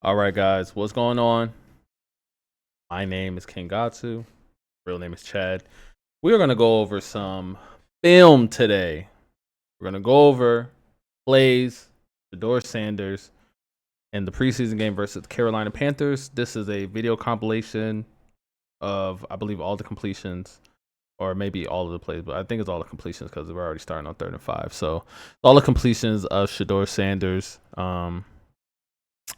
All right, guys, what's going on? My name is King Gatsu. Real name is Chad. We are going to go over some film today. We're going to go over plays, Shedeur Sanders, and the preseason game versus the Carolina Panthers. This is a video compilation of, I believe, all the completions, or maybe all of the plays, but I think it's all the completions because we're already starting on 3rd and 5. So all the completions of Shedeur Sanders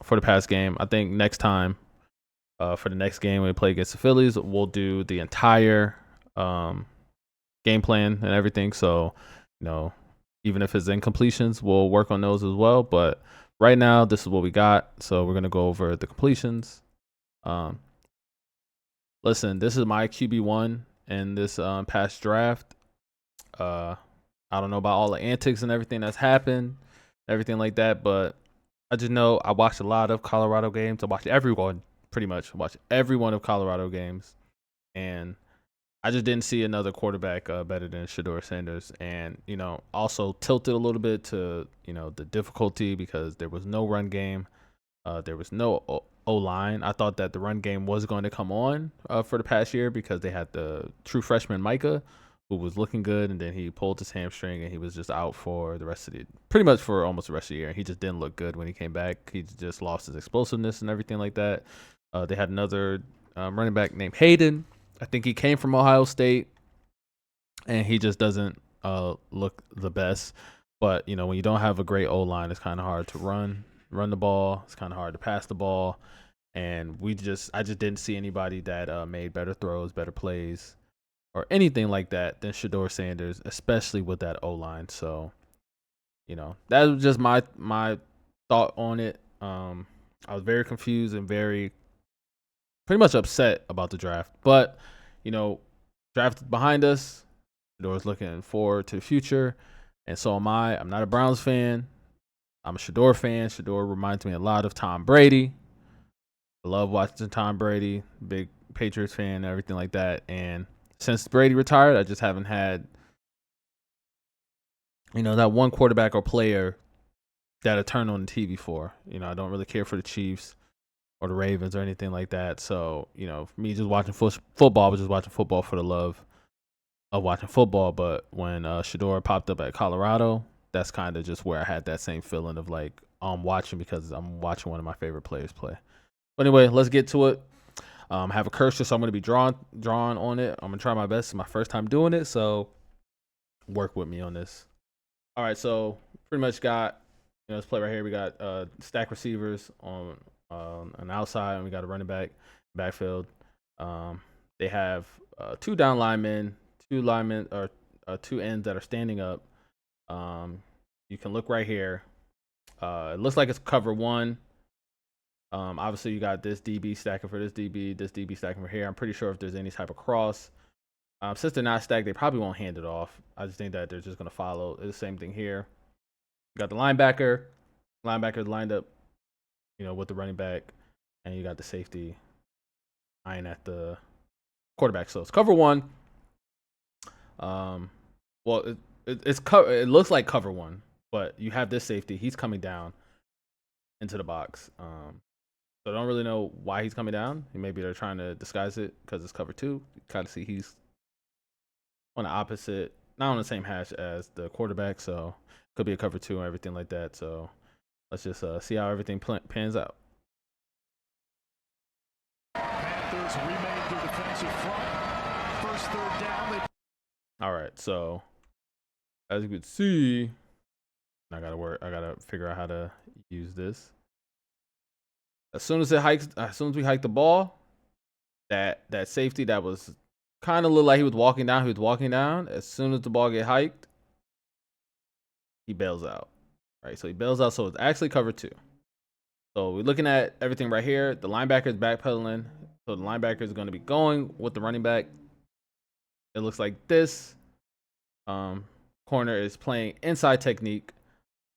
for the past game. I think next time, for the next game when we play against the Phillies, we'll do the entire game plan and everything. So, even if it's incompletions, we'll work on those as well. But right now, this is what we got. So we're gonna go over the completions. Listen, this is my QB1 in this past draft. I don't know about all the antics and everything that's happened, everything like that, but I just know I watched a lot of Colorado games. I watched everyone pretty much. I watched every one of Colorado games, and I just didn't see another quarterback better than Shedeur Sanders. And also tilted a little bit to the difficulty because there was no run game, there was no O line. I thought that the run game was going to come on for the past year because they had the true freshman Micah, who was looking good, and then he pulled his hamstring and he was just out for the rest of pretty much for almost the rest of the year. And he just didn't look good when he came back. He just lost his explosiveness and everything like that. They had another running back named Hayden. I think he came from Ohio State, and he just doesn't look the best. But when you don't have a great O line, it's kind of hard to run the ball. It's kind of hard to pass the ball, and I just didn't see anybody that made better throws, better plays, or anything like that than Shedeur Sanders, especially with that O line. So, that was just my thought on it. I was very confused and very pretty much upset about the draft, but draft behind us. Shedeur's looking forward to the future, and so am I. I'm not a Browns fan. I'm a Shedeur fan. Shedeur reminds me a lot of Tom Brady. I love watching Tom Brady. Big Patriots fan, everything like that. And since Brady retired, I just haven't had that one quarterback or player that I turn on the TV for. I don't really care for the Chiefs or the Ravens or anything like that. So, for me just watching football, I was just watching football for the love of watching football. But when Shedeur popped up at Colorado, that's kind of just where I had that same feeling of like, I'm watching because I'm watching one of my favorite players play. But anyway, let's get to it. I have a cursor, so I'm going to be drawn on it. I'm going to try my best. It's my first time doing it, so work with me on this. All right, so pretty much got this play right here. We got stack receivers on an outside, and we got a running backfield. They have two down linemen, or two ends that are standing up. You can look right here. It looks like it's cover one. Obviously, you got this DB stacking for this DB stacking for here. I'm pretty sure if there's any type of cross, since they're not stacked, they probably won't hand it off. I just think that they're just going to follow. It's the same thing here. You got the linebacker. Linebackers lined up, with the running back, and you got the safety eyeing at the quarterback. So it's cover one. Well, it's cover. It looks like cover one, but you have this safety. He's coming down into the box. So I don't really know why he's coming down. Maybe they're trying to disguise it because it's cover two. You kind of see he's on the opposite, not on the same hash as the quarterback. So could be a cover two and everything like that. So let's just see how everything pans out. Panthers remade their defensive front. First third down. All right, so as you can see, I gotta figure out how to use this. As soon as we hike the ball, that safety that was kind of looked like he was walking down. As soon as the ball get hiked, he bails out. Right, so he bails out. So it's actually cover two. So we're looking at everything right here. The linebacker is backpedaling. So the linebacker is going to be going with the running back. It looks like this. Corner is playing inside technique.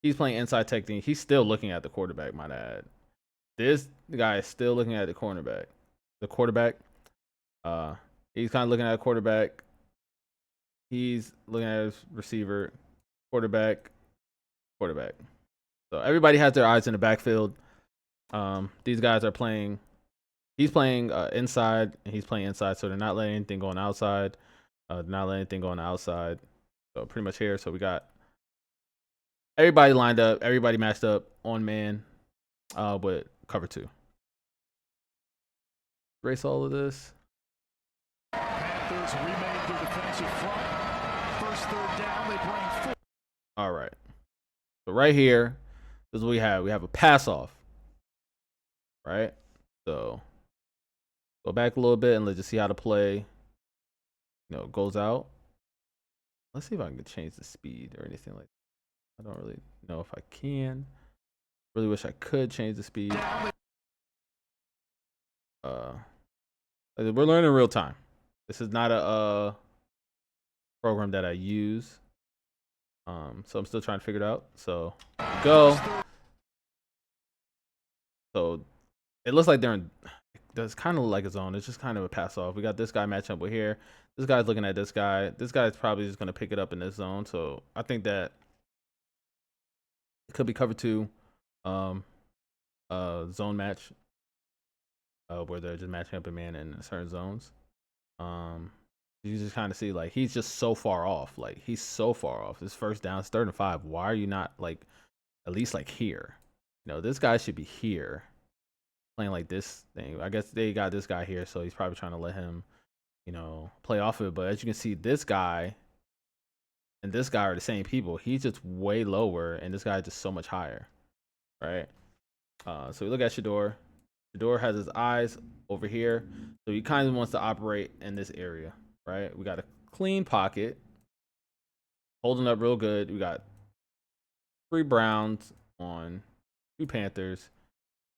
He's playing inside technique. He's still looking at the quarterback, might add. This guy is still looking at the cornerback. The quarterback. He's kind of looking at the quarterback. He's looking at his receiver. Quarterback. So everybody has their eyes in the backfield. These guys are playing. He's playing inside, and he's playing inside, so they're not letting anything go on the outside. They're not letting anything go on the outside. So pretty much here. So we got everybody lined up, everybody matched up on man with cover 2. Erase all of this. Panthers remade their defensive front. First third down, they bring 4. All right. So right here, this is what we have. We have a pass off. Right? So go back a little bit and let's just see how the play, goes out. Let's see if I can change the speed or anything like that. I don't really know if I can. Really wish I could change the speed. We're learning in real time. This is not a program that I use. So I'm still trying to figure it out. So go. So it looks like they're in. Does kind of look like a zone. It's just kind of a pass off. We got this guy matching up with here. This guy's looking at this guy. This guy's probably just going to pick it up in this zone. So I think that it could be cover 2 zone match where they're just matching up a man in certain zones. You just kind of see like he's just so far off. Like he's so far off. This first down, it's 3rd and 5. Why are you not like at least like here? This guy should be here playing like this thing. I guess they got this guy here, so he's probably trying to let him, play off of it. But as you can see, this guy and this guy are the same people. He's just way lower, and this guy is just so much higher, right? So we look at Shedeur. Shedeur has his eyes over here, so he kind of wants to operate in this area, right? We got a clean pocket, holding up real good. We got 3 Browns on 2 Panthers.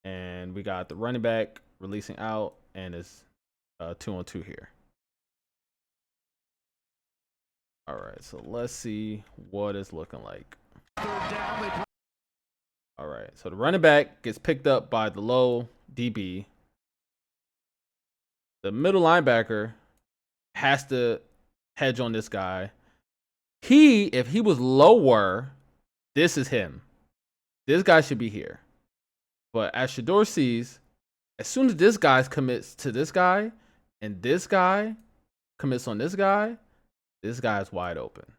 And we got the running back releasing out, and it's 2-on-2 here. All right, so let's see what it's looking like. All right, so the running back gets picked up by the low DB. The middle linebacker has to hedge on this guy. If he was lower, this is him. This guy should be here. But as Shedeur sees, as soon as this guy commits to this guy and this guy commits on this guy is wide open.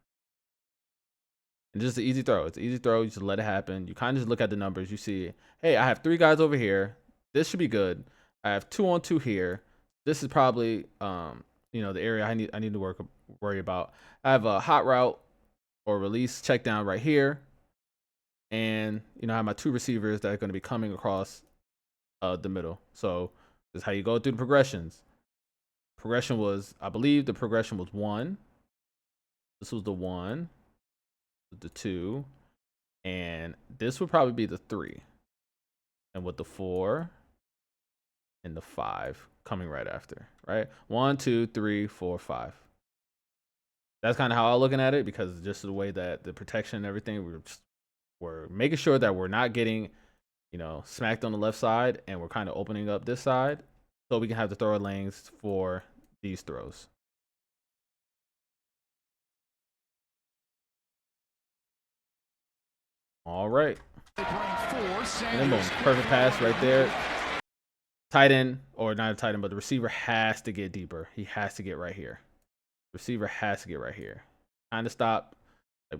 And just an easy throw. It's an easy throw. You just let it happen. You kind of just look at the numbers. You see, hey, I have 3 guys over here. This should be good. I have 2-on-2 here. This is probably the area I need to worry about. I have a hot route or release check down right here. And I have my 2 receivers that are going to be coming across the middle. So this is how you go through the progressions. I believe the progression was 1. This was the 1, the 2, and this would probably be the 3. And with the 4 and the 5 coming right after, right? 1, 2, 3, 4, 5. That's kind of how I'm looking at it, because just the way that the protection and everything, we're making sure that we're not getting, smacked on the left side, and we're kind of opening up this side so we can have the throw lanes for these throws. All right. And then boom, perfect pass right there. Tight end, or not a tight end, but the receiver has to get deeper. He has to get right here. Receiver has to get right here. Kind of stop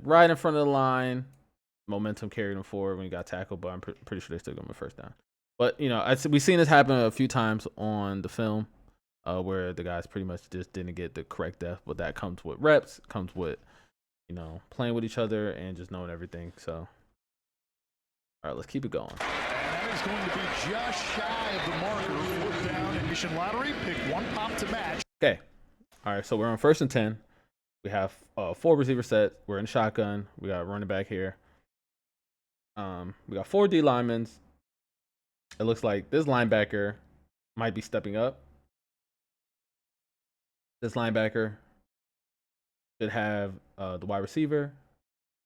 right in front of the line. Momentum carried him forward when he got tackled, but I'm pretty sure they still got him the first down. But we've seen this happen a few times on the film, where the guys pretty much just didn't get the correct depth. But that comes with reps, comes with playing with each other and just knowing everything. So, all right, let's keep it going. And that is going to be just shy of the marker. 4th down in mission lottery. Pick 1 pop to match. Okay. All right, so we're on 1st and 10. We have 4 receiver set. We're in shotgun. We got a running back here. We got 4 D linemen. It looks like this linebacker might be stepping up. This linebacker should have the wide receiver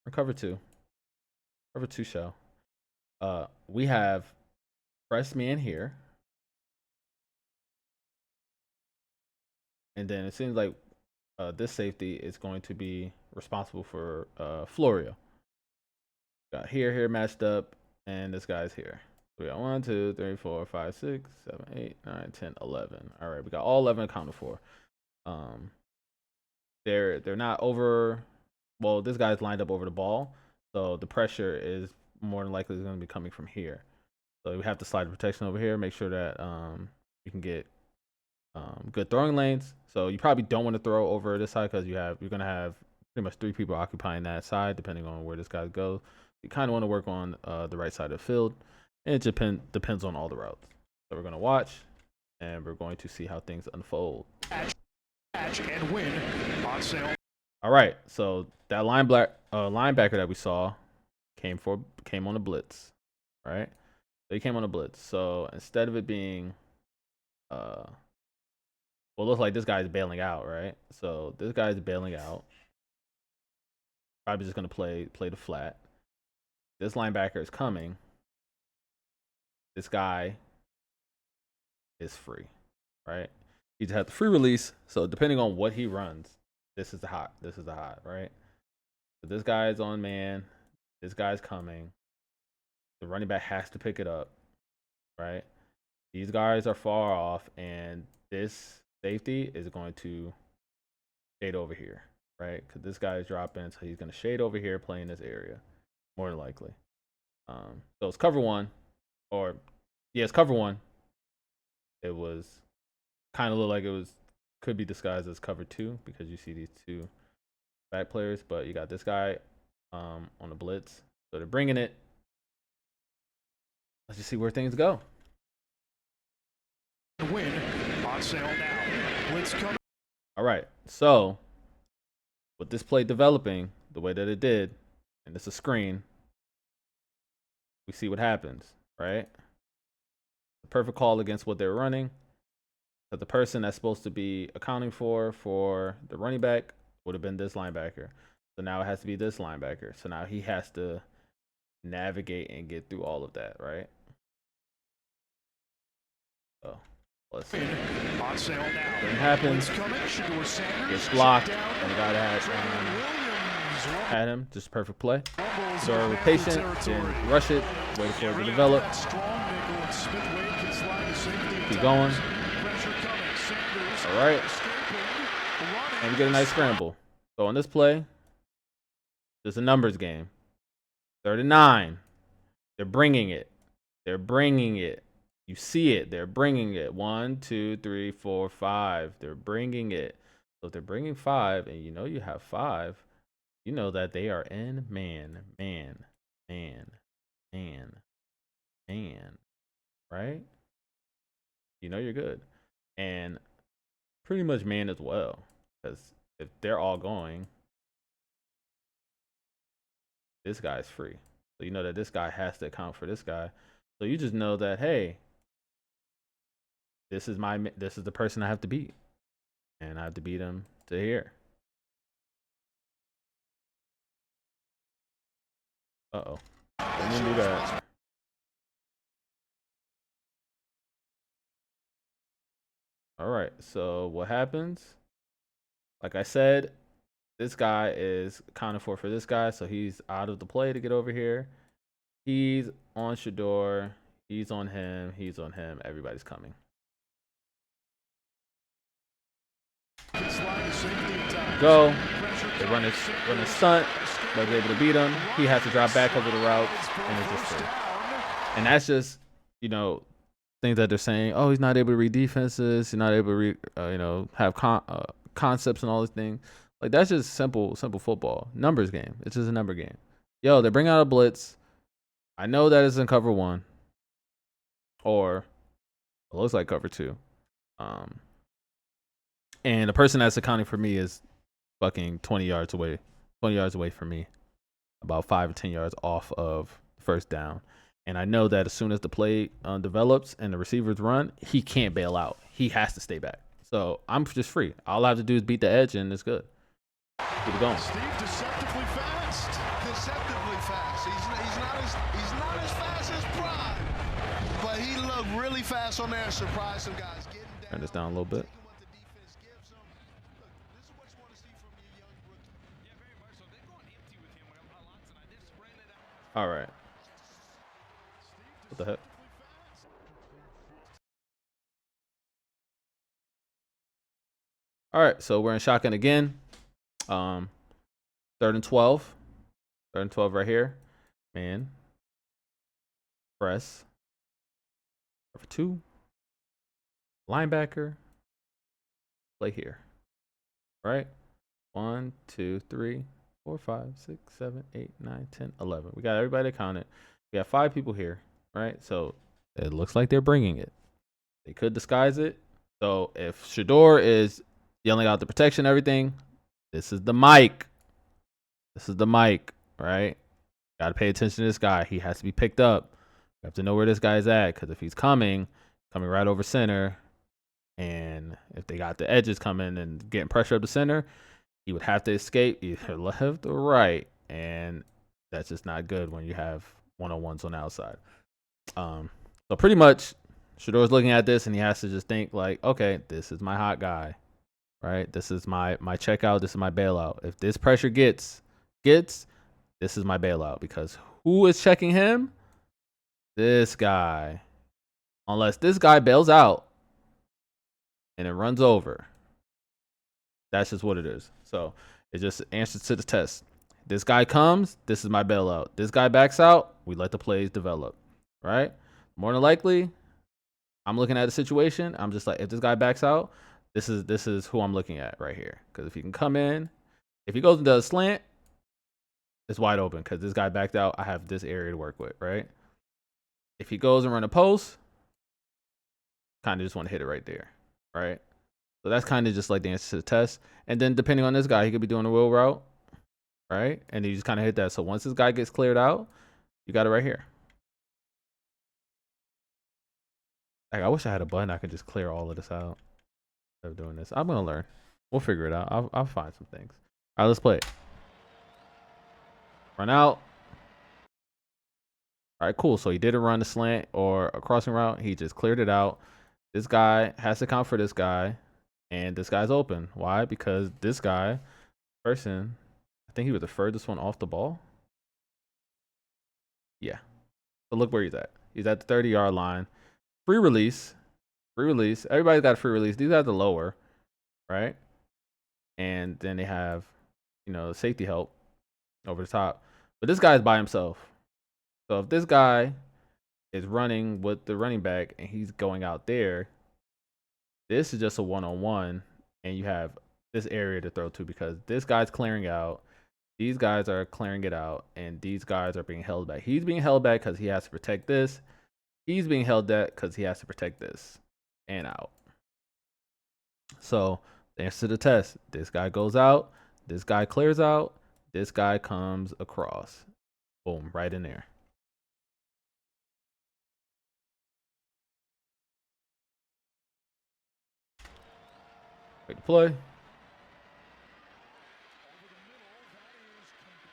or cover 2. Cover 2 show. We have press man here. And then it seems like this safety is going to be responsible for Florio. Got here matched up, and this guy's here. We got 1, 2, 3, 4, 5, 6, 7, 8, 9, 10, 11. All right, we got all 11 accounted for. They're not over. Well, this guy's lined up over the ball, so the pressure is more than likely going to be coming from here. So we have to slide the protection over here, make sure that you can get good throwing lanes. So you probably don't want to throw over this side because you're going to have pretty much 3 people occupying that side, depending on where this guy goes. You kind of want to work on the right side of the field, and it depends on all the routes. So we're going to watch, and we're going to see how things unfold. And win on sale. All right, so that linebacker that we saw came on a blitz, right? So he came on a blitz. So instead of it being, well, it looks like this guy's bailing out, right? So this guy's bailing out. Probably just gonna play the flat. This linebacker is coming. This guy is free, right? He just had the free release. So depending on what he runs, this is the hot, right? So this guy is on man. This guy's coming. The running back has to pick it up, right? These guys are far off, and this safety is going to shade over here, right? Because this guy is dropping, so he's going to shade over here, play in this area, more than likely. So it's cover one, it's cover one. It was kind of look like could be disguised as cover 2 because you see these 2 back players, but you got this guy on the blitz, so they're bringing it. Let's just see where things go. Win on sale now. Blitz coming. All right, so with this play developing the way that it did, and it's a screen, we see what happens, right? The perfect call against what they're running. But the person that's supposed to be accounting for the running back would have been this linebacker. So now it has to be this linebacker. So now he has to navigate and get through all of that, right? So let's see. On sale now. What happens? Gets blocked, and the guy that had him, just perfect play. So we're patient, didn't rush it, wait for it to develop. Keep going. All right, and we get a nice scramble. So on this play, it's a numbers game. 39. They're bringing it. You see it. They're bringing it. 1, 2, 3, 4, 5. They're bringing it. So if they're bringing 5, and you know you have 5, you know that they are in man, right? You know you're good. And pretty much man as well, because if they're all going, this guy's free. So you know that this guy has to account for this guy. So you just know that, hey, this is the person I have to beat, and I have to beat him to here. Uh-oh. Didn't do that. All right, so what happens? Like I said, this guy is accounted for this guy, so he's out of the play to get over here. He's on Shedeur. He's on him. Everybody's coming. Go. They run a stunt, but they're able to beat him. He has to drop back over the route, and it's just free. And that's just, things that they're saying. Oh, he's not able to read defenses. He's not able to read, have concepts and all these things. Like, that's just simple football. Numbers game. It's just a number game. Yo, they bring out a blitz. I know that it's in cover 1. Or it looks like cover 2. And the person that's accounting for me is fucking 20 yards away. 20 yards away from me. About 5 or 10 yards off of first down. And I know that as soon as the play develops and the receivers run, he can't bail out. He has to stay back. So I'm just free. All I have to do is beat the edge, and it's good. Keep it going. Steve, deceptively fast. He's not as fast as Prime, but he looked really fast on there. Surprise some guys. Turn this down a little bit. All right. What the heck? All right, so we're in shotgun again. 3rd and 12. 3rd and 12 right here. Man. Press. For 2. Linebacker. Play here. Right? 1, 2, 3, 4, 5, 6, 7, 8, 9, 10, 11. We got everybody counted. We got 5 people here. Right? So it looks like they're bringing it. They could disguise it. So if Shedeur is yelling out the protection and everything, this is the mic. This is the mic, right? Got to pay attention to this guy. He has to be picked up. You have to know where this guy's at, because if he's coming right over center, and if they got the edges coming and getting pressure up the center, he would have to escape either left or right, and that's just not good when you have one-on-ones on the outside. So pretty much, Shedeur's looking at this, and he has to just think like, okay, this is my hot guy, right? This is my checkout. This is my bailout. If this pressure gets, this is my bailout, because who is checking him? This guy. Unless this guy bails out and it runs over. That's just what it is. So it just answers to the test. This guy comes, this is my bailout. This guy backs out, we let the plays develop, right? More than likely, I'm looking at the situation. I'm just like, if this guy backs out, this is who I'm looking at right here. Because if he can come in, if he goes into a slant, it's wide open, because this guy backed out. I have this area to work with, right? If he goes and run a post, kind of just want to hit it right there, right? So that's kind of just like the answer to the test. And then depending on this guy, he could be doing a wheel route, right? And you just kind of hit that. So once this guy gets cleared out, you got it right here. Like, I wish I had a button I could just clear all of this out instead of doing this. I'm gonna learn. We'll figure it out. I'll find some things. All right, let's play it. Run out. All right, cool. So he didn't run a slant or a crossing route. He just cleared it out. This guy has to count for this guy, and this guy's open. Why? Because this guy, I think he was the furthest one off the ball. Yeah. So look where he's at. He's at the 30-yard line. Free release. Free release. Everybody's got a free release. These are the lower, right? And then they have, safety help over the top. But this guy's by himself. So if this guy is running with the running back and he's going out there, this is just a one-on-one, and you have this area to throw to, because this guy's clearing out, these guys are clearing it out, and these guys are being held back. He's being held back because he has to protect this. He's being held back because he has to protect this and out. So the answer to the test, this guy goes out, this guy clears out, this guy comes across. Boom, right in there. Quick play.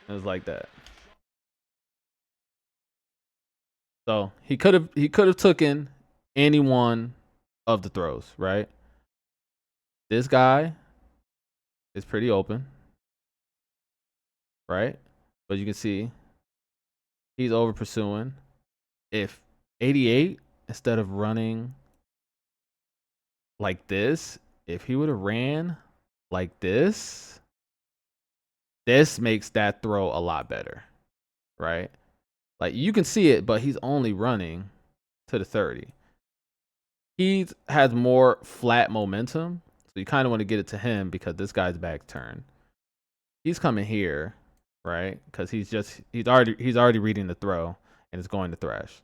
It was like that. So he could have taken any one of the throws, right? This guy is pretty open, right? But you can see he's over pursuing. If 88, instead of running like this, if he would have ran like this makes that throw a lot better, right? Like, you can see it, but he's only running to the 30. He has more flat momentum, so you kind of want to get it to him, because this guy's back turn. He's coming here, right? Because he's already reading the throw and it's going to thrash.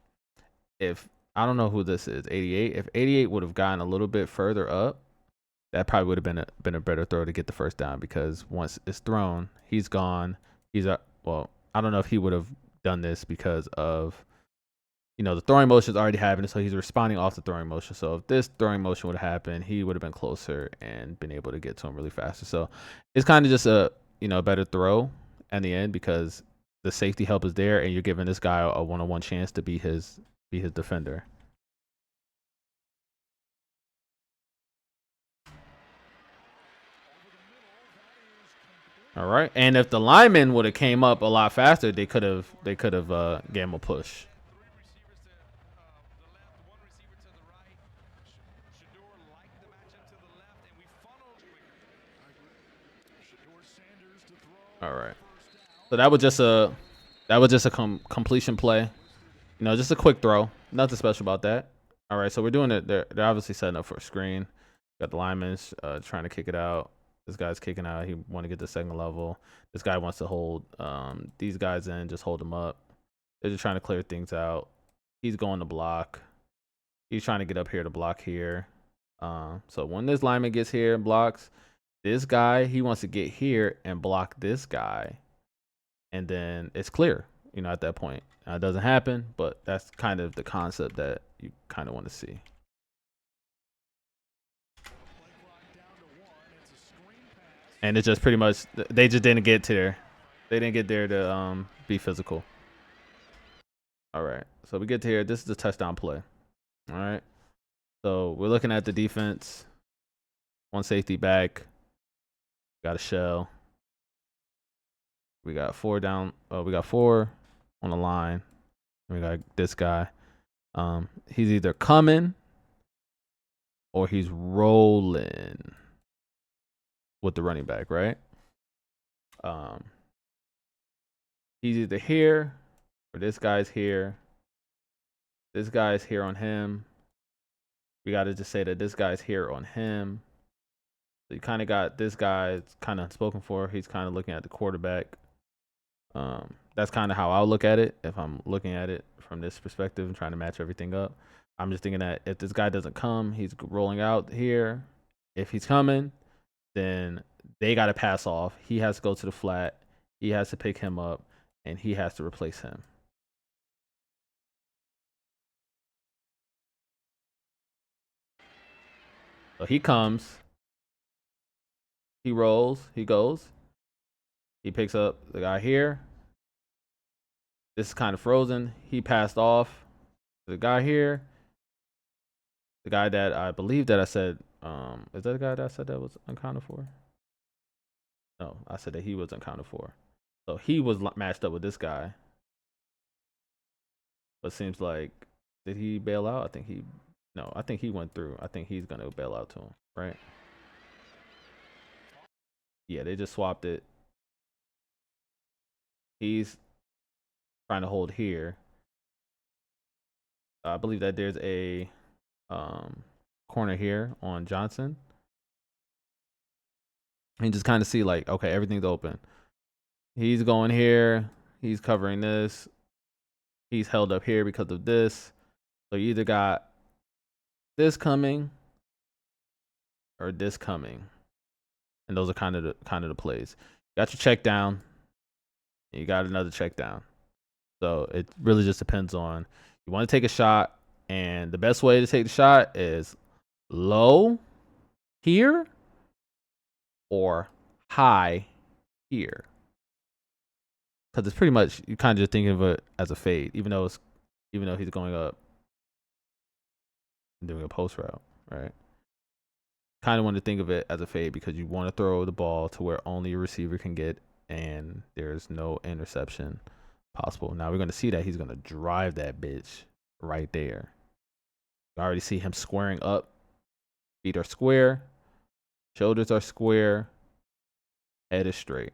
If I don't know who this is, 88. If 88 would have gotten a little bit further up, that probably would have been a better throw to get the first down, because once it's thrown, he's gone. Well, I don't know if he would have done this because of, the throwing motion is already happening, so he's responding off the throwing motion. So if this throwing motion would have happened, he would have been closer and been able to get to him really faster. So it's kind of just a better throw at the end, because the safety help is there, and you're giving this guy a one-on-one chance to be his defender. All right, and if the lineman would have came up a lot faster, they could have gave him a push. All right. So that was just a completion play. You know, just a quick throw. Nothing special about that. All right. So we're doing it. They're obviously setting up for a screen. Got the linemen trying to kick it out. This guy's kicking out. He want to get the second level. This guy wants to hold these guys in, just hold them up. They're just trying to clear things out. He's going to block. He's trying to get up here to block here. So when this lineman gets here and blocks, this guy, he wants to get here and block this guy. And then it's clear, you know, at that point. Now, it doesn't happen, but that's kind of the concept that you kind of want to see. And it's just pretty much, they just didn't get to there. They didn't get there to be physical. All right. So we get to here. This is the touchdown play. All right. So we're looking at the defense. One safety back. Got a shell. We got 4 down. We got 4 on the line. We got this guy. He's either coming or he's rolling with the running back, right? He's either here or this guy's here. This guy's here on him. We got to just say that this guy's here on him. So you kind of got this guy kind of unspoken for. He's kind of looking at the quarterback. That's kind of how I'll look at it if I'm looking at it from this perspective and trying to match everything up. I'm just thinking that if this guy doesn't come, he's rolling out here. If he's coming, then they got to pass off. He has to go to the flat. He has to pick him up, and he has to replace him. So he comes. He rolls. He goes. He picks up the guy here. This is kind of frozen. He passed off the guy here. The guy that I believe that I said, is that the guy that I said that was uncounted for? No, I said that he was uncounted for. So he was matched up with this guy. But seems like, did he bail out? I think he went through. I think he's going to bail out to him, right? Yeah, they just swapped it. He's trying to hold here. I believe that there's a corner here on Johnson. And just kind of see like, okay, everything's open. He's going here. He's covering this. He's held up here because of this. So you either got this coming or this coming. And those are kind of the plays. You got your check down. You got another check down. So it really just depends on, you want to take a shot, and the best way to take the shot is low here or high here. Because it's pretty much, you kind of just thinking of it as a fade, even though he's going up and doing a post route, right? Kind of want to think of it as a fade because you want to throw the ball to where only your receiver can get, and there's no interception possible. Now we're going to see that he's going to drive that bitch right there. You already see him squaring up. Feet are square. Shoulders are square. Head is straight.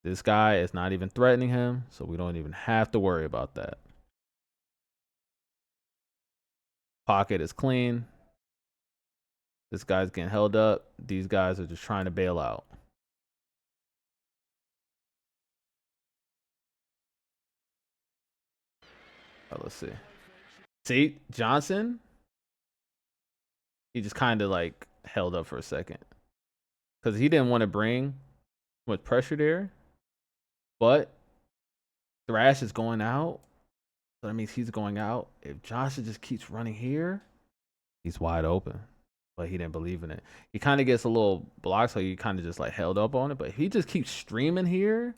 This guy is not even threatening him, so we don't even have to worry about that. Pocket is clean. This guy's getting held up. These guys are just trying to bail out. Let's see. See, Johnson, he just kind of like held up for a second because he didn't want to bring much pressure there. But Thrash is going out. So that means he's going out. If Johnson just keeps running here, he's wide open. But he didn't believe in it. He kind of gets a little blocked, so he kind of just like held up on it. But if he just keeps streaming here,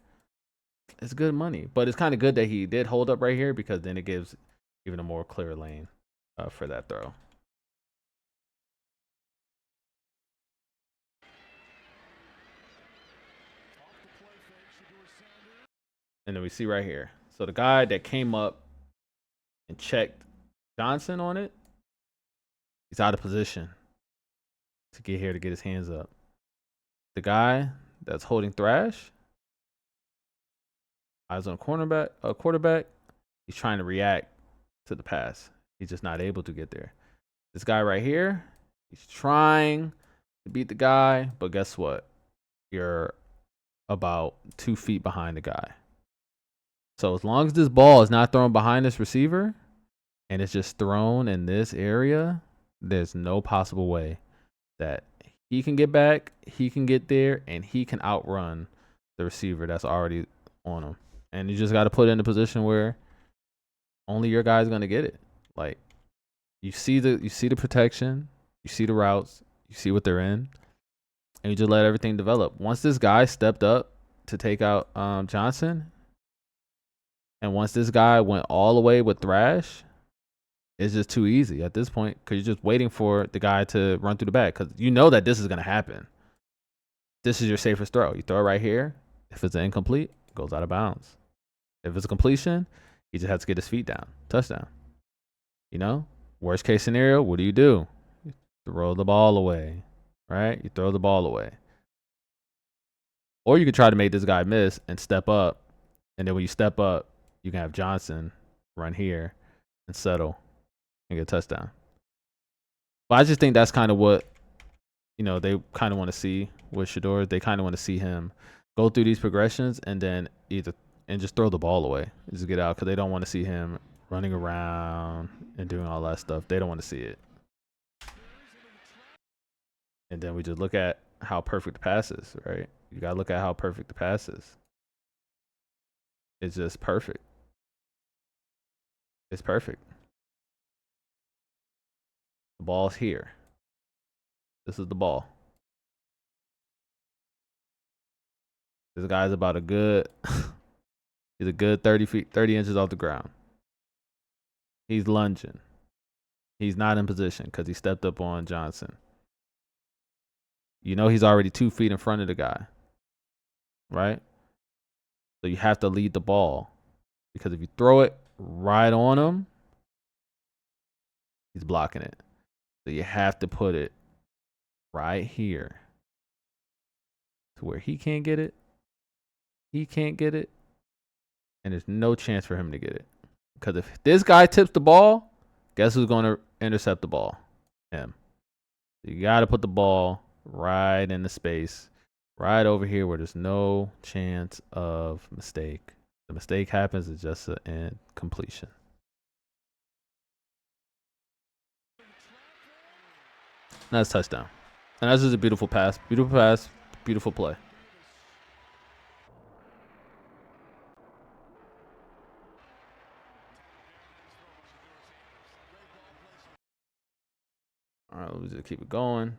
it's good money. But it's kind of good that he did hold up right here because then it gives even a more clear lane for that throw. And then we see right here. So the guy that came up and checked Johnson on it, he's out of position to get here to get his hands up. The guy that's holding Thrash. Eyes on quarterback. He's trying to react to the pass. He's just not able to get there. This guy right here, he's trying to beat the guy, but guess what? You're about 2 feet behind the guy. So as long as this ball is not thrown behind this receiver and it's just thrown in this area, there's no possible way that he can get back, he can get there, and he can outrun the receiver that's already on him. And you just got to put it in a position where only your guy's going to get it. Like, you see the protection, you see the routes, you see what they're in, and you just let everything develop. Once this guy stepped up to take out Johnson, and once this guy went all the way with Thrash, it's just too easy at this point because you're just waiting for the guy to run through the back because you know that this is going to happen. This is your safest throw. You throw it right here. If it's an incomplete, it goes out of bounds. If it's a completion, he just has to get his feet down. Touchdown. You know? Worst case scenario, what do? You throw the ball away, right? You throw the ball away. Or you could try to make this guy miss and step up. And then when you step up, you can have Johnson run here and settle and get a touchdown. But I just think that's kind of what, they kind of want to see with Shedeur. They kind of want to see him go through these progressions and then just throw the ball away. Just get out because they don't want to see him running around and doing all that stuff. They don't want to see it. And then we just look at how perfect the pass is, right? You got to look at how perfect the pass is. It's just perfect. It's perfect. The ball's here. This is the ball. This guy's about a good, he's a good 30 inches off the ground. He's lunging. He's not in position because he stepped up on Johnson. He's already 2 feet in front of the guy, right? So you have to lead the ball because if you throw it right on him, he's blocking it. So you have to put it right here to where he can't get it. He can't get it. And there's no chance for him to get it. Because if this guy tips the ball, guess who's going to intercept the ball? Him. So you got to put the ball right in the space, right over here where there's no chance of mistake. The mistake happens, it's just an incompletion. That's touchdown. And that's just a beautiful pass. Beautiful pass. Beautiful play. All right, let's just keep it going.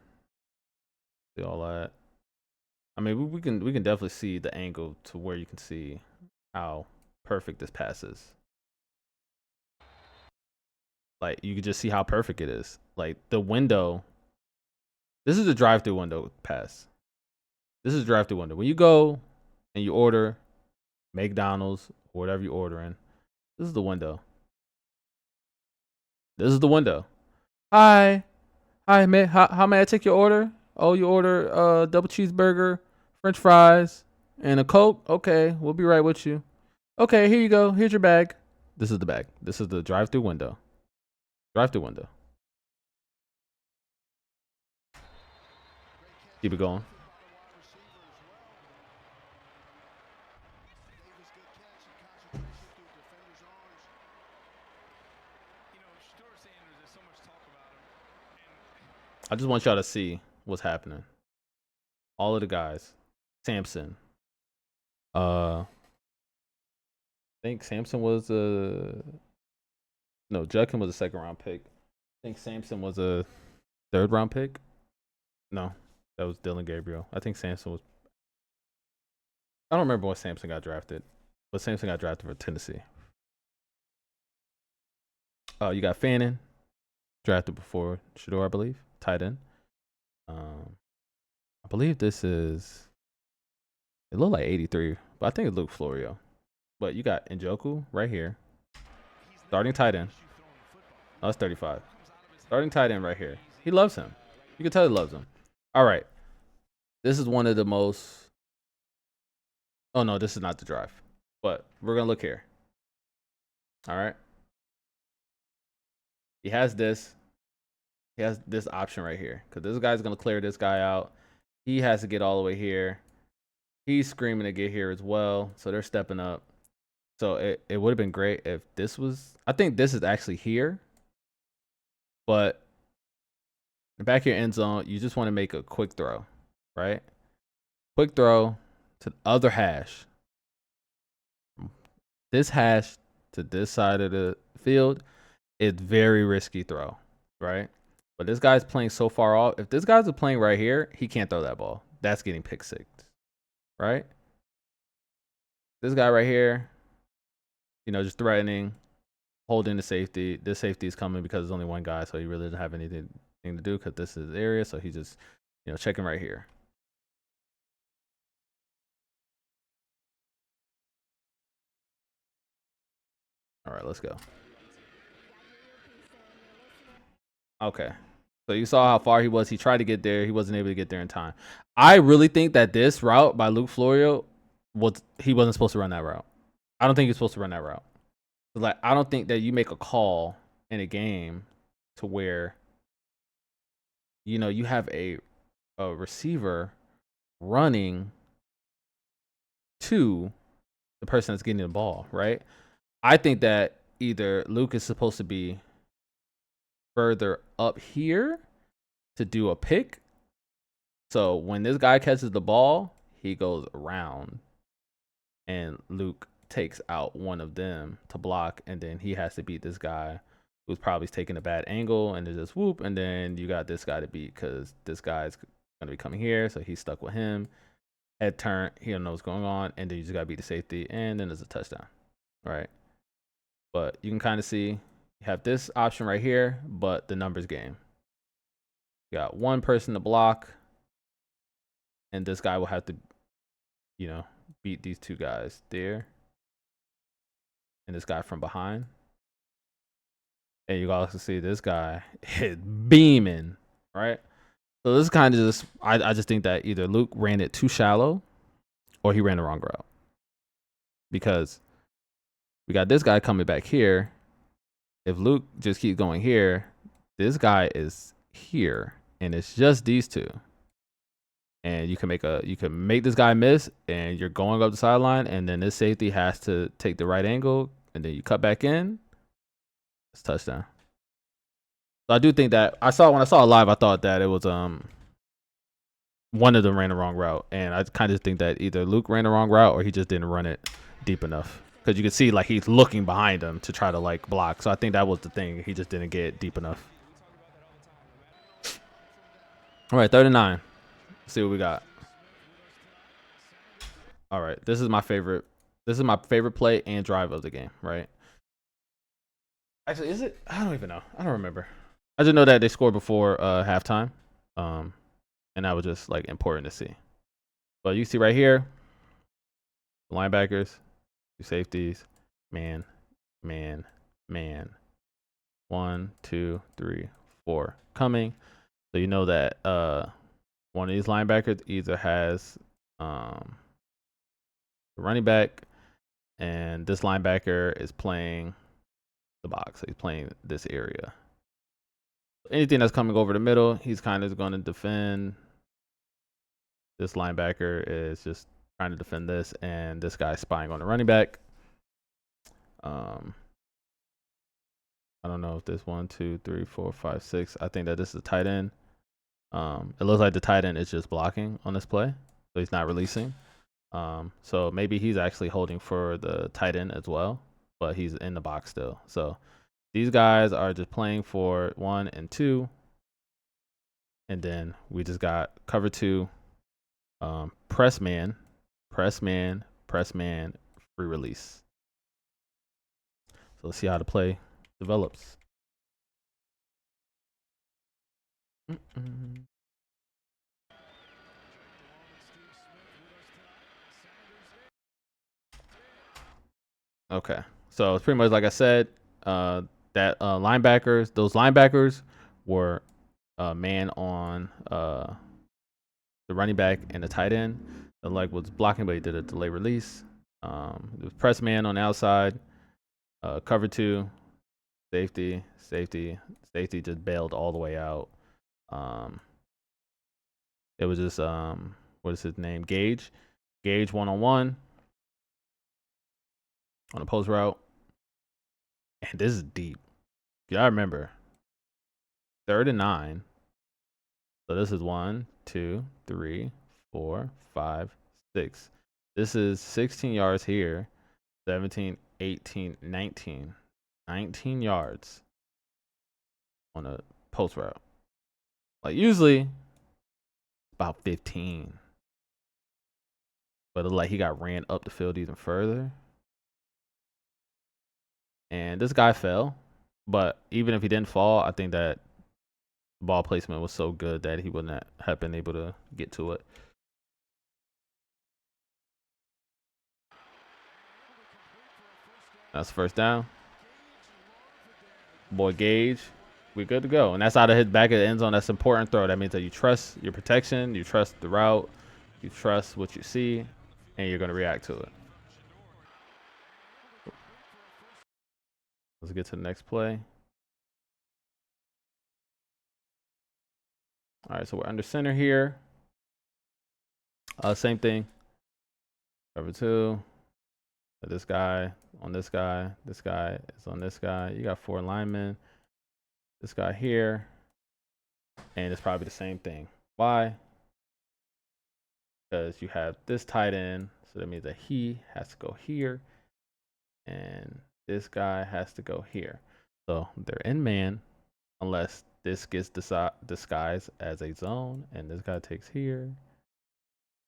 See all that. I mean, we can definitely see the angle to where you can see how perfect this pass is. Like, you can just see how perfect it is. Like, the window. This is a drive-through window pass. This is a drive-through window. When you go and you order McDonald's or whatever you're ordering, this is the window. This is the window. Hi, man. How may I take your order? Oh, you order double cheeseburger, French fries, and a Coke? Okay, we'll be right with you. Okay, here you go. Here's your bag. This is the bag. This is the drive-through window. Drive-through window. Keep it going. I just want y'all to see what's happening. All of the guys. Samson. I think Samson was no, Judkin was a 2nd round pick. I think Samson was a 3rd round pick. No, that was Dylan Gabriel. I think Samson was. I don't remember when Samson got drafted, but Samson got drafted for Tennessee. You got Fannin, drafted before Shedeur, I believe, tight end. I believe this is. It looked like 83, but I think it looked Florio. But you got Njoku right here, starting tight end. Oh, that's 35. Starting tight end right here. He loves him. You can tell he loves him. All right. This is one of the most Oh no, this is not the drive. But we're gonna look here. All right. He has this. He has this option right here because this guy's gonna clear this guy out. He has to get all the way here. He's screaming to get here as well. So they're stepping up. So it would have been great if this was. I think this is actually here, but the back of your end zone, you just want to make a quick throw, right? Quick throw to the other hash. This hash to this side of the field is very risky throw, right? But this guy's playing so far off. If this guy's playing right here, he can't throw that ball. That's getting pick six, right? This guy right here, just threatening, holding the safety. This safety is coming because there's only one guy, so he really doesn't have anything to do because this is the area. So he just, checking right here. All right, let's go. Okay. So you saw how far he was. He tried to get there. He wasn't able to get there in time. I really think that this route by Luke Florio he wasn't supposed to run that route. I don't think he's supposed to run that route. Like, I don't think that you make a call in a game to where you have a receiver running to the person that's getting the ball, right? I think that either Luke is supposed to be further up here to do a pick. So when this guy catches the ball, he goes around and Luke takes out one of them to block, and then he has to beat this guy who's probably taking a bad angle, and there's just whoop, and then you got this guy to beat because this guy's gonna be coming here, so he's stuck with him. Head turn, he don't know what's going on, and then you just gotta beat the safety, and then there's a touchdown, right? But you can kind of see you have this option right here, but the numbers game. You got one person to block, and this guy will have to, beat these two guys there, and this guy from behind. And you also see this guy hit beaming, right? So this is kind of just, I just think that either Luke ran it too shallow or he ran the wrong route. Because we got this guy coming back here. If Luke just keeps going here, this guy is here, and it's just these two. And you can make this guy miss, and you're going up the sideline, and then this safety has to take the right angle, and then you cut back in. It's touchdown. So I do think that when I saw it live, I thought that it was one of them ran the wrong route, and I kind of think that either Luke ran the wrong route or he just didn't run it deep enough, because you can see like he's looking behind him to try to like block. So I think that was the thing. He just didn't get deep enough. All right, 39. Let's see what we got. All right, this is my favorite. This is my favorite play and drive of the game, right? Actually, is it? I don't even know. I don't remember. I just know that they scored before halftime, and that was just like important to see. But you see right here, linebackers, two safeties, man. 1, 2, 3, 4 coming. So you know that one of these linebackers either has the running back, and this linebacker is playing the box. So he's playing this area. Anything that's coming over the middle, he's kind of going to defend. This linebacker is just trying to defend this, and this guy's spying on the running back. I don't know if this 1, 2, 3, 4, 5, 6. I think that this is a tight end. It looks like the tight end is just blocking on this play, so he's not releasing. So maybe he's actually holding for the tight end as well, but he's in the box still. So these guys are just playing for 1 and 2, and then we just got cover 2, press man, free release. So let's see how the play develops. Okay, so it's pretty much like I said. Those linebackers were man on the running back and the tight end. The leg was blocking, but he did a delay release. It was press man on the outside. Cover 2, safety, safety, safety just bailed all the way out. It was just what is his name? Gage 1-on-1 on a post route. And this is deep. You gotta remember, 3rd and 9. So this is 1, 2, 3, 4, 5, 6. This is 16 yards here, 17, 18, 19. 19 yards on a post route. Like usually about 15. But like he got ran up the field even further. And this guy fell. But even if he didn't fall, I think that ball placement was so good that he wouldn't have been able to get to it. That's first down. Boy Gage, we're good to go. And that's out of his back of the end zone. That's an important throw. That means that you trust your protection, you trust the route, you trust what you see, and you're going to react to it. Let's get to the next play. All right, so we're under center here. Same thing. Cover 2. This guy on this guy. This guy is on this guy. You got 4 linemen. This guy here. And it's probably the same thing. Why? Because you have this tight end. So that means that he has to go here. And this guy has to go here. So they're in man unless this gets disguised as a zone. And this guy takes here.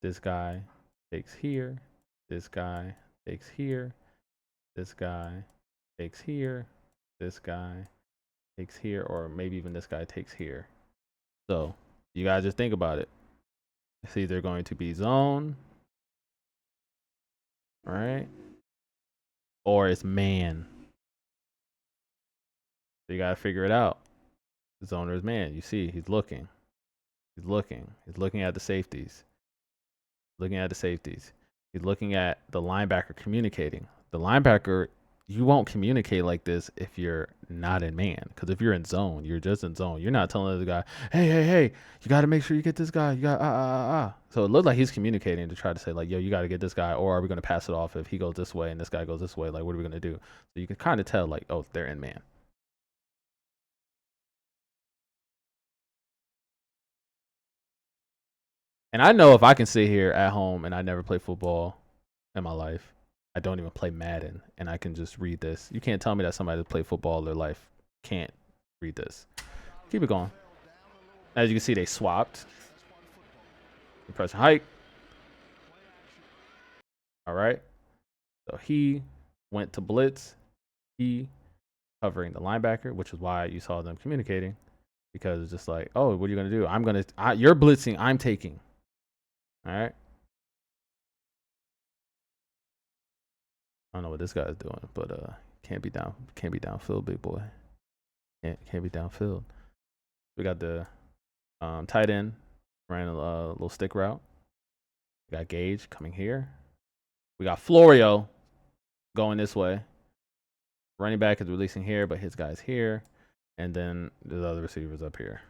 This guy takes here. This guy takes here. This guy takes here. This guy takes here. Or maybe even this guy takes here. So you guys just think about it. It's either going to be zone, right? Or it's man. So you got to figure it out. Zone or is man. You see, he's looking. He's looking. He's looking at the safeties. Looking at the safeties. He's looking at the linebacker communicating. The linebacker, you won't communicate like this if you're not in man. Because if you're in zone, you're just in zone. You're not telling the guy, hey, you got to make sure you get this guy. You got So it looked like he's communicating to try to say like, yo, you got to get this guy, or are we going to pass it off if he goes this way and this guy goes this way? Like, what are we going to do? So you can kind of tell like, oh, they're in man. And I know if I can sit here at home and I never play football in my life, I don't even play Madden, and I can just read this. You can't tell me that somebody that played football all their life can't read this. Keep it going. As you can see, they swapped. Press hike. All right. So he went to blitz. He covering the linebacker, which is why you saw them communicating, because it's just like, oh, what are you going to do? You're blitzing. I'm taking. All right. I don't know what this guy's doing, but can't be downfield, big boy. Can't be downfield. We got the tight end ran a little stick route. We got Gage coming here. We got Florio going this way. Running back is releasing here, but his guy's here, and then the other receivers up here.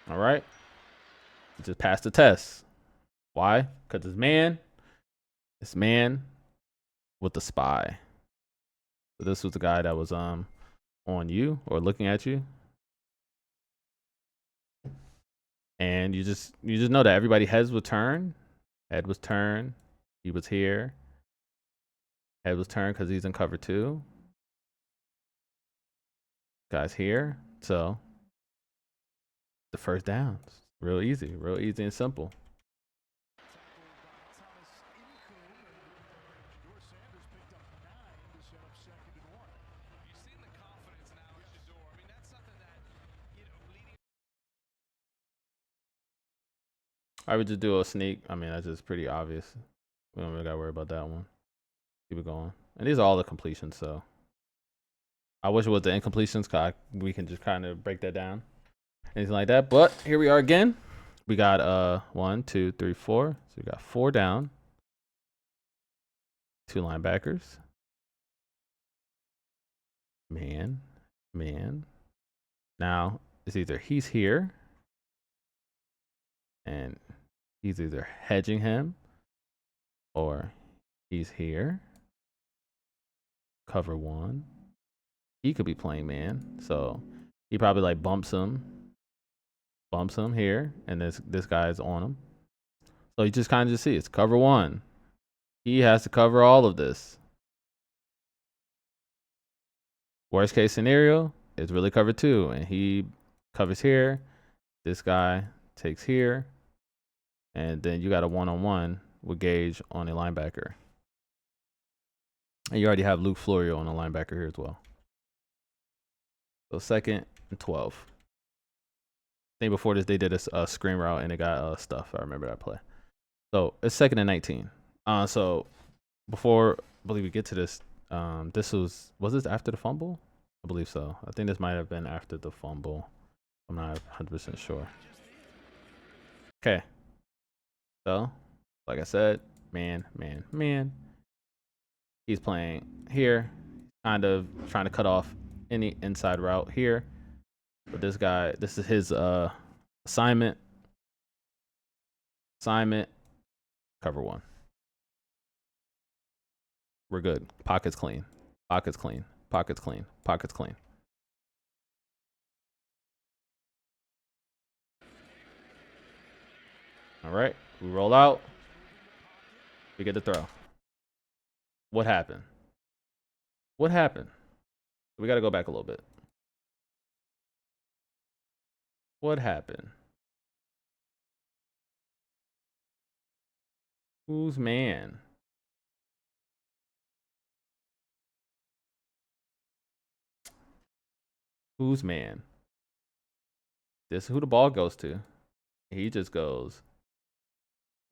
All right. Just passed the test. Why? Because it's man with the spy. So this was the guy that was on you or looking at you. And you just know that everybody heads would turn. Head was turned. He was here. Head was turned because he's in cover 2. Guy's here. So the first downs. Real easy and simple. I would just do a sneak. I mean, that's just pretty obvious. We don't really got to worry about that one. Keep it going. And these are all the completions, so I wish it was the incompletions, because we can just kind of break that down. anything like that. But here we are again. We got 1, 2, 3, 4. So we got 4 down. 2 linebackers. Man. Now it's either he's here and he's either hedging him or he's here. Cover 1. He could be playing man. So he probably like bumps him here, and this guy's on him. So you just kind of just see it's cover 1. He has to cover all of this. Worst case scenario is really cover 2, and he covers here. This guy takes here, and then you got a 1-on-1 with Gage on a linebacker. And you already have Luke Florio on a linebacker here as well. So 2nd and 12. I think before this they did a screen route and it got stuff. I remember that play. So it's 2nd and 19. So before I believe we get to this, this was this after the fumble? I believe so. I think this might have been after the fumble. I'm not 100% sure. Okay. So, like I said, man. He's playing here, kind of trying to cut off any inside route here. But this guy, this is his assignment. Cover 1. We're good. Pockets clean. All right, we roll out. We get the throw. What happened? We got to go back a little bit. What happened? Whose man? Whose man? This is who the ball goes to. He just goes,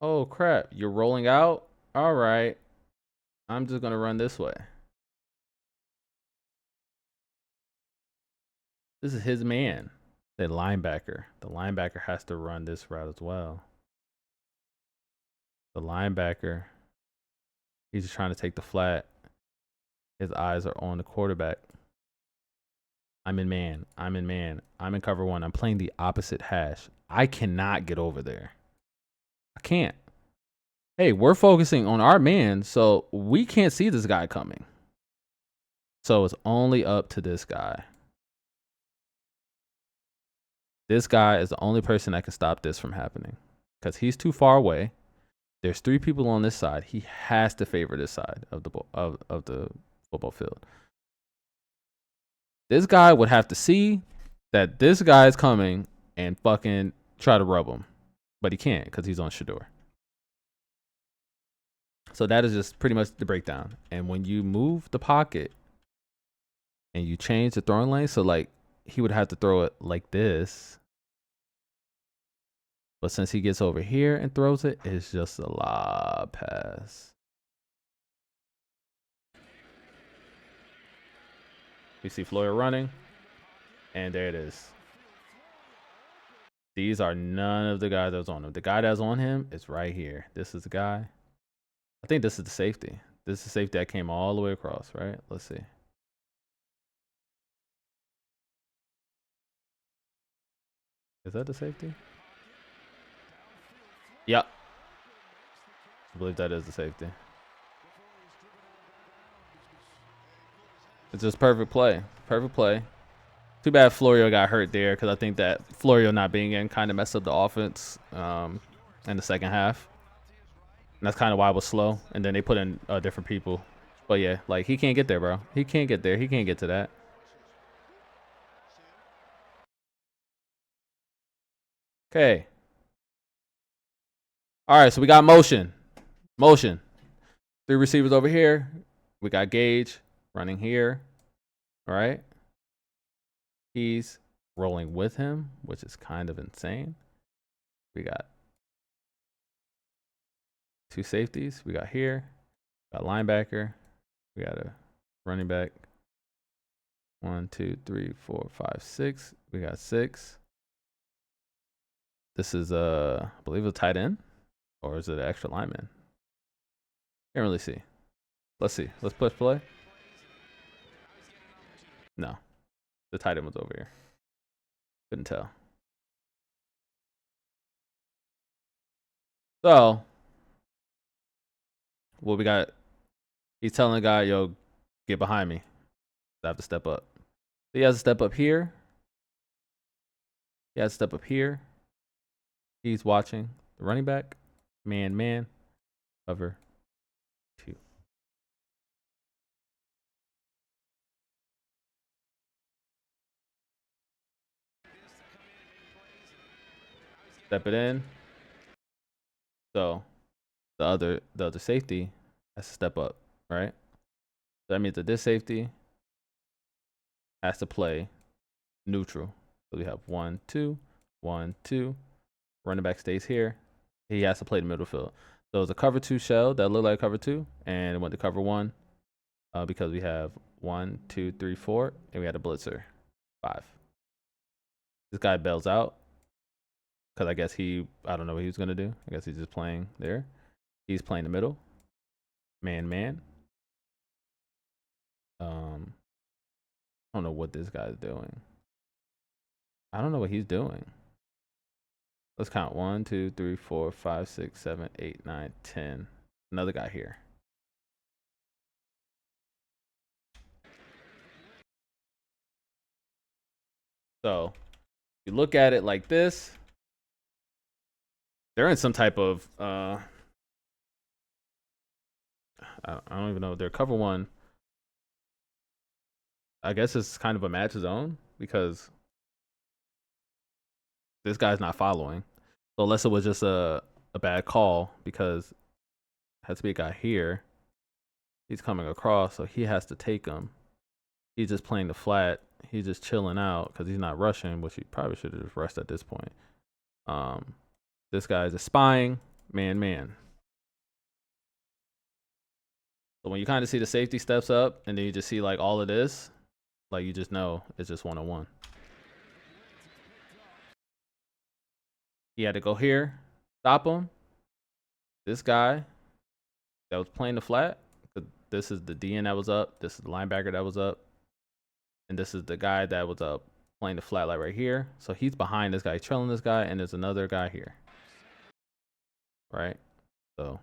oh crap, you're rolling out? All right, I'm just going to run this way. This is his man. The linebacker has to run this route as well. The linebacker, he's just trying to take the flat. His eyes are on the quarterback. I'm in man. I'm in cover 1. I'm playing the opposite hash. I cannot get over there. I can't. Hey, we're focusing on our man, so we can't see this guy coming. So it's only up to this guy. This guy is the only person that can stop this from happening because he's too far away. There's 3 people on this side. He has to favor this side of the football field. This guy would have to see that this guy is coming and fucking try to rub him, but he can't because he's on Shedeur. So that is just pretty much the breakdown. And when you move the pocket and you change the throwing lane, so like he would have to throw it like this. But since he gets over here and throws it, it's just a lob pass. We see Floyer running, and there it is. These are none of the guys that's on him. The guy that's on him is right here. This is the guy. I think this is the safety. This is the safety that came all the way across, right? Let's see. Is that the safety? Yep. I believe that is the safety. It's just perfect play. Too bad Florio got hurt there because I think that Florio not being in kind of messed up the offense in the second half. And that's kind of why it was slow. And then they put in different people. But yeah, like he can't get there, bro. He can't get there. He can't get to that. Okay. All right, so we got motion. 3 receivers over here. We got Gage running here. All right. He's rolling with him, which is kind of insane. We got 2 safeties. We got here. We got linebacker. We got a running back. 1, 2, 3, 4, 5, 6. We got 6. This is I believe a tight end, or is it an extra lineman? Can't really see. Let's see. Let's push play. No, the tight end was over here. Couldn't tell. So, what we got? He's telling the guy, "Yo, get behind me. I have to step up." So he has to step up here. He has to step up here. He's watching the running back. Man, cover 2. Step it in. So the other safety has to step up, right? So that means that this safety has to play neutral. So we have 1, 2, 1, 2. Running back stays here. He has to play the middle field. So it's a cover 2 shell that looked like cover 2, and it went to cover 1 because we have 1, 2, 3, 4, and we had a blitzer 5. This guy bails out because I guess I don't know what he was gonna do. I guess he's just playing there. He's playing the middle. Man. I don't know what this guy's doing. I don't know what he's doing. Let's count 1, 2, 3, 4, 5, 6, 7, 8, 9, 10. Another guy here. So you look at it like this. They're in some type of I don't even know. They're cover 1. I guess it's kind of a match zone because this guy's not following. So unless it was just a bad call because it has to be a guy here. He's coming across, so he has to take him. He's just playing the flat. He's just chilling out because he's not rushing, which he probably should have just rushed at this point. This guy's just spying, man. So when you kind of see the safety steps up, and then you just see like all of this, like you just know it's just 1-on-1. He had to go here, stop him. This guy that was playing the flat, this is the DN that was up, this is the linebacker that was up, and this is the guy that was up playing the flat like right here. So he's behind this guy, trailing this guy, and there's another guy here. Right? So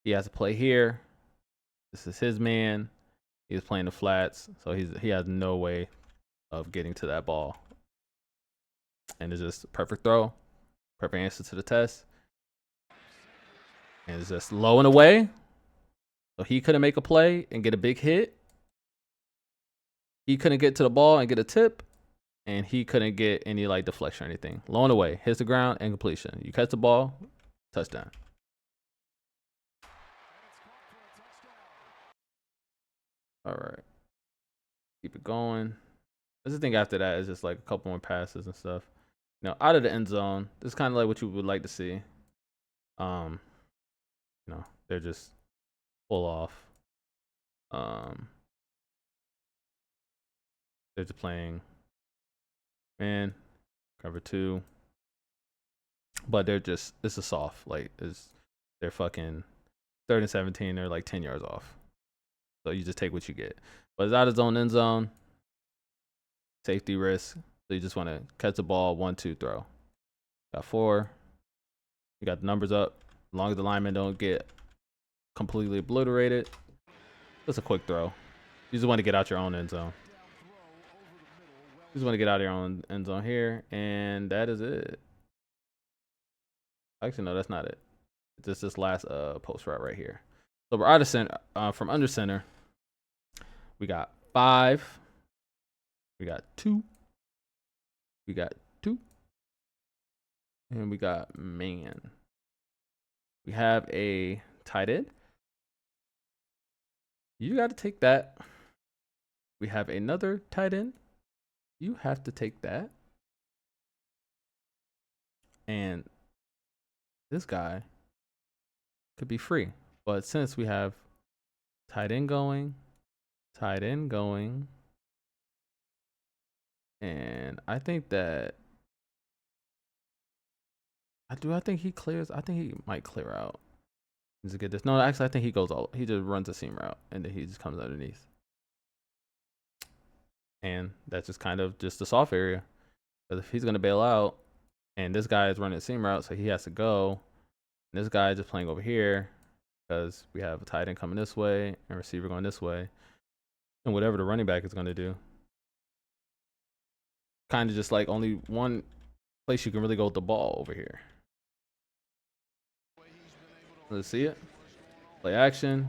he has to play here. This is his man. He's playing the flats, so he has no way of getting to that ball. And it's just a perfect throw, perfect answer to the test. And it's just low and away. So he couldn't make a play and get a big hit. He couldn't get to the ball and get a tip. And he couldn't get any like deflection or anything. Low and away, hits the ground and completion. You catch the ball, touchdown. All right. Keep it going. This thing after that is just like a couple more passes and stuff. You know, out of the end zone. This is kind of like what you would like to see. You know, they're just pull off. They're just playing man, cover 2. But they're just this is soft. Like they're fucking 3rd and 17, they're like 10 yards off. So you just take what you get. But it's out of zone, end zone. Safety risk. So you just want to catch the ball, 1, 2, throw. Got 4. You got the numbers up. As long as the linemen don't get completely obliterated. Just a quick throw. You just want to get out your own end zone. You just want to get out of your own end zone here. And that is it. Actually, no, that's not it. It's just this last post route right here. So we're out of center, from under center. We got 5. We got 2. We got 2. And we got man. We have a tight end. You got to take that. We have another tight end. You have to take that. And this guy could be free. But since we have tight end going, and I think that I think he clears. I think he might clear out. Just get this. No, actually, I think he goes all. He just runs a seam route and then he just comes underneath. And that's just kind of just the soft area. Because if he's gonna bail out, and this guy is running a seam route, so he has to go. And this guy is just playing over here because we have a tight end coming this way and receiver going this way, and whatever the running back is gonna do. Kind of just like only one place you can really go with the ball over here. Let's see it. Play action.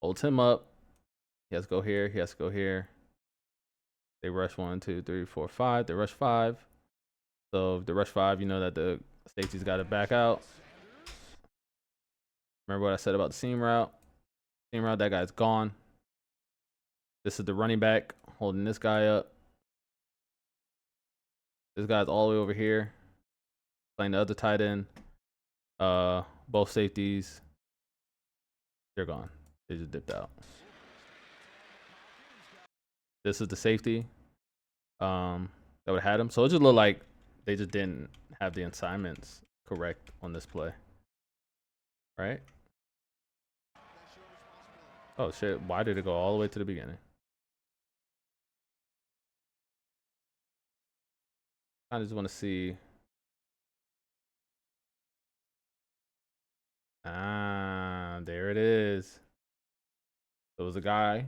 Holds him up. He has to go here. He has to go here. They rush 1, 2, 3, 4, 5. They rush 5. So if they rush 5, you know that the safety's got to back out. Remember what I said about the seam route? Seam route, that guy's gone. This is the running back holding this guy up. This guy's all the way over here, playing the other tight end. Both safeties, they're gone. They just dipped out. This is the safety that would have had him. So it just looked like they just didn't have the assignments correct on this play. Right? Oh, shit. Why did it go all the way to the beginning? I just want to see. Ah, there it is. So it was a guy,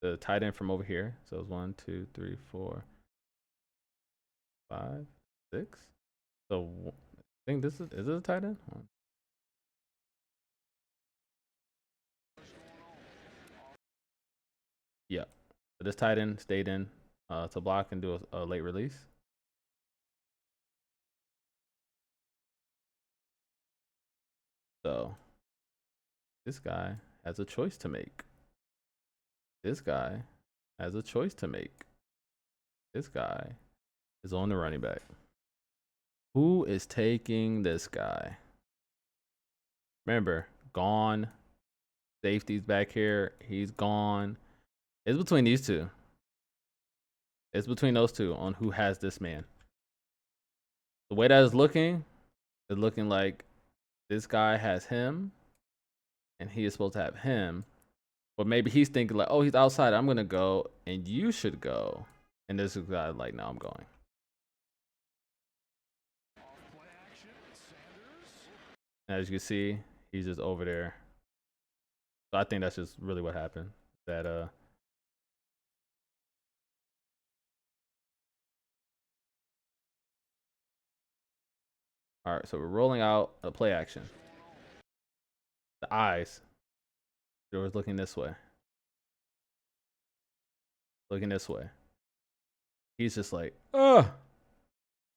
the tight end from over here. So it was 1, 2, 3, 4, 5, 6. So I think this is it a tight end? Yeah. So this tight end stayed in to block and do a late release. So this guy has a choice to make. This guy has a choice to make. This guy is on the running back. Who is taking this guy? Remember, gone. Safety's back here. He's gone. It's between these two. It's between those two on who has this man. The way that it's looking like this guy has him, and he is supposed to have him. But maybe he's thinking like, oh, he's outside. I'm going to go, and you should go. And this guy like, no, I'm going. As you can see, he's just over there. So I think that's just really what happened. That all right, so we're rolling out a play action. The eyes. Shedeur's looking this way. Looking this way. He's just like, oh,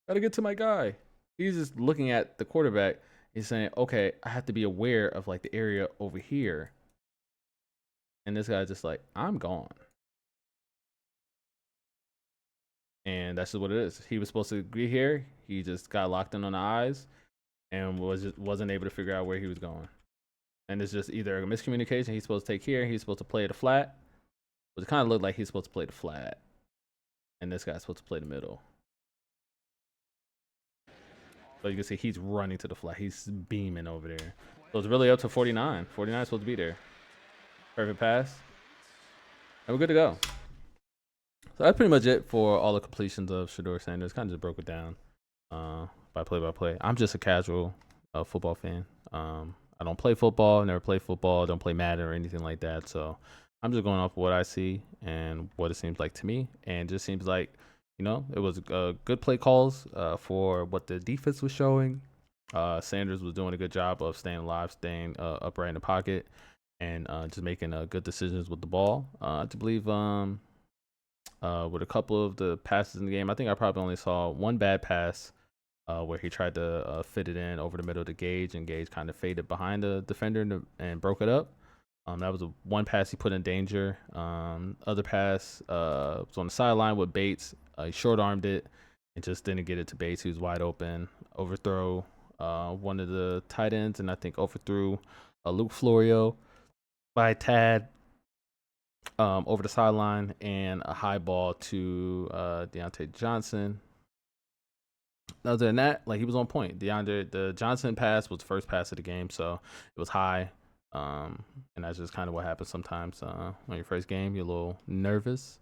gotta get to my guy. He's just looking at the quarterback. He's saying, okay, I have to be aware of like the area over here. And this guy's just like, I'm gone. And that's just what it is. He was supposed to be here. He just got locked in on the eyes and wasn't able to figure out where he was going. And it's just either a miscommunication. He's supposed to take here. He's supposed to play the flat. But it kind of looked like he's supposed to play the flat. And this guy's supposed to play the middle. So you can see he's running to the flat. He's beaming over there. So it's really up to 49. 49 is supposed to be there. Perfect pass. And we're good to go. So that's pretty much it for all the completions of Shedeur Sanders. Kind of just broke it down by play. I'm just a casual football fan. I don't play football, never play football, don't play Madden or anything like that. So I'm just going off what I see and what it seems like to me. And it just seems like, you know, it was good play calls for what the defense was showing. Sanders was doing a good job of staying alive, staying upright in the pocket, and just making good decisions with the ball. I believe with a couple of the passes in the game, I think I probably only saw one bad pass where he tried to fit it in over the middle to Gage, and Gage kind of faded behind the defender and broke it up. That was one pass he put in danger. Other pass was on the sideline with Bates. He short-armed it and just didn't get it to Bates, who was wide open. Overthrow one of the tight ends, and I think overthrew Luke Florio by a tad over the sideline, and a high ball to Deontay Johnson. other than that, like he was on point. The Johnson pass was the first pass of the game, so it was high. And that's just kind of what happens sometimes on your first game. You're a little nervous.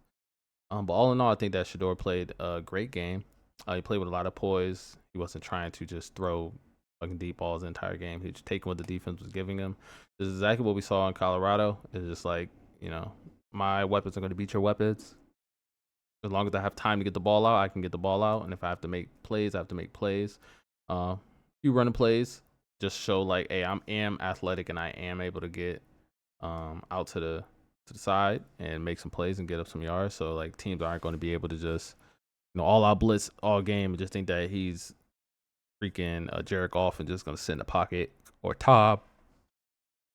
But all in all, I think that Shedeur played a great game. He played with a lot of poise. He wasn't trying to just throw fucking deep balls the entire game. He was taking what the defense was giving him. This is exactly what we saw in Colorado. It's just like, my weapons are going to beat your weapons. As long as I have time to get the ball out, I can get the ball out. And if I have to make plays, I have to make plays. Few running plays just show like, hey, I am athletic and I am able to get out to the side and make some plays and get up some yards. So like teams aren't going to be able to just all out blitz all game and just think that he's freaking Jared Goff and just going to sit in the pocket or Todd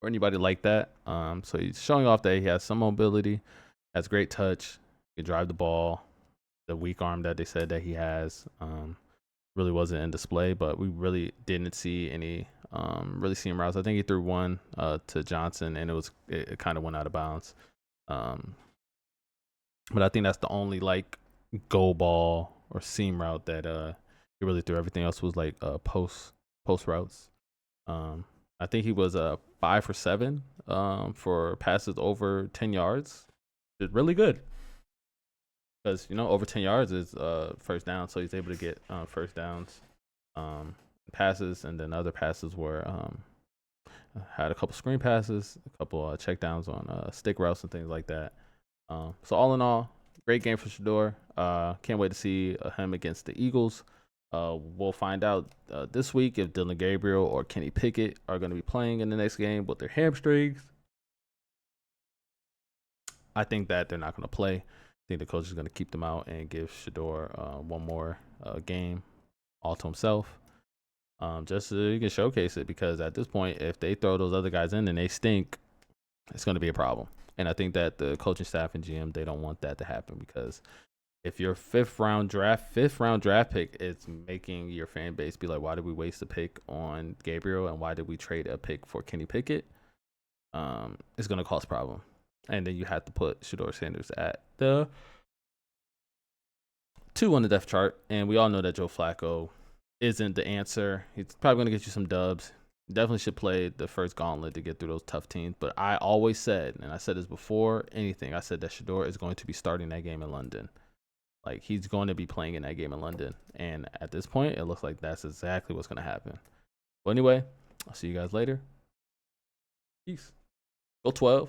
or anybody like that. So he's showing off that he has some mobility, has great touch, can drive the ball. The weak arm that they said that he has really wasn't in display, but we really didn't see any really seam routes. I think he threw one to Johnson, and it kind of went out of bounds. But I think that's the only like go ball or seam route that he really threw. Everything else was like post routes. I think he was 5 for 7 for passes over 10 yards. It's really good because over 10 yards is first down, so he's able to get first downs, passes, and then other passes were had a couple screen passes, a couple check downs on stick routes and things like that. So all in all, great game for Shedeur. Can't wait to see him against the Eagles. We'll find out this week if Dylan Gabriel or Kenny Pickett are going to be playing in the next game with their hamstrings. I think that they're not going to play. I think the coach is going to keep them out and give Shedeur one more game all to himself. Just so you can showcase it, because at this point, if they throw those other guys in and they stink, it's going to be a problem. And I think that the coaching staff and GM, they don't want that to happen, because if your fifth round draft pick is making your fan base be like, why did we waste a pick on Gabriel and why did we trade a pick for Kenny Pickett? It's going to cause problem. And then you have to put Shedeur Sanders at the 2 on the depth chart. And we all know that Joe Flacco isn't the answer. He's probably going to get you some dubs. Definitely should play the first gauntlet to get through those tough teams. But I always said, and I said this before anything, I said that Shedeur is going to be starting that game in London. Like, he's going to be playing in that game in London. And at this point, it looks like that's exactly what's going to happen. Well, anyway, I'll see you guys later. Peace. Go 12.